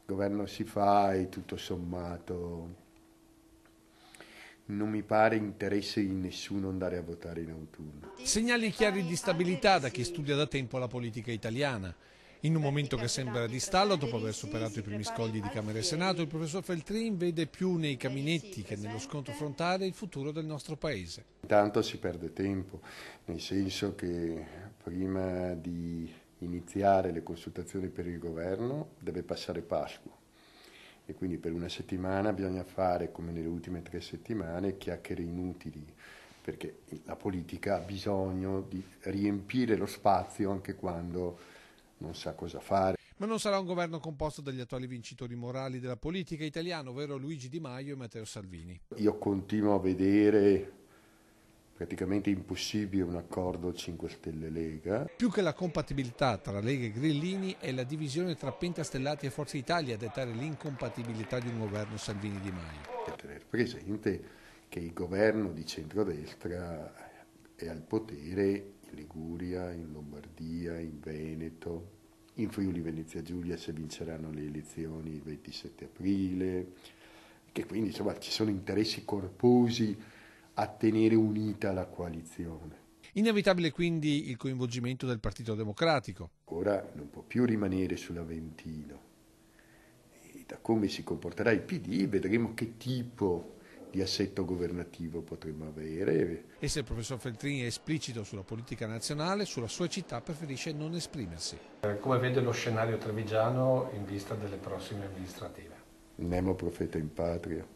governo si fa e tutto sommato non mi pare interesse di nessuno andare a votare in autunno. Segnali chiari di stabilità da chi studia da tempo la politica italiana. In un momento che sembra di stallo, dopo aver superato i primi scogli di Camera e Senato, il professor Feltrin vede più nei caminetti che nello scontro frontale il futuro del nostro Paese. Intanto si perde tempo, nel senso che prima di iniziare le consultazioni per il governo deve passare Pasqua e quindi per una settimana bisogna fare, come nelle ultime 3 settimane, chiacchiere inutili, perché la politica ha bisogno di riempire lo spazio anche quando non sa cosa fare. Ma non sarà un governo composto dagli attuali vincitori morali della politica italiana, ovvero Luigi Di Maio e Matteo Salvini. Io continuo a vedere praticamente impossibile un accordo 5 Stelle Lega. Più che la compatibilità tra Lega e Grillini è la divisione tra Pentastellati e Forza Italia a dettare l'incompatibilità di un governo Salvini-Di Maio. E tenere presente che il governo di centrodestra è al potere in Liguria, in Lombardia, in Veneto, in Friuli Venezia Giulia se vinceranno le elezioni il 27 aprile, che quindi insomma ci sono interessi corposi a tenere unita la coalizione. Inevitabile quindi il coinvolgimento del Partito Democratico. Ora non può più rimanere sull'Aventino e da come si comporterà il PD vedremo che tipo di assetto governativo potremmo avere. E se il professor Feltrin è esplicito sulla politica nazionale, sulla sua città preferisce non esprimersi. Come vede lo scenario trevigiano in vista delle prossime amministrative? Nemo profeta in patria.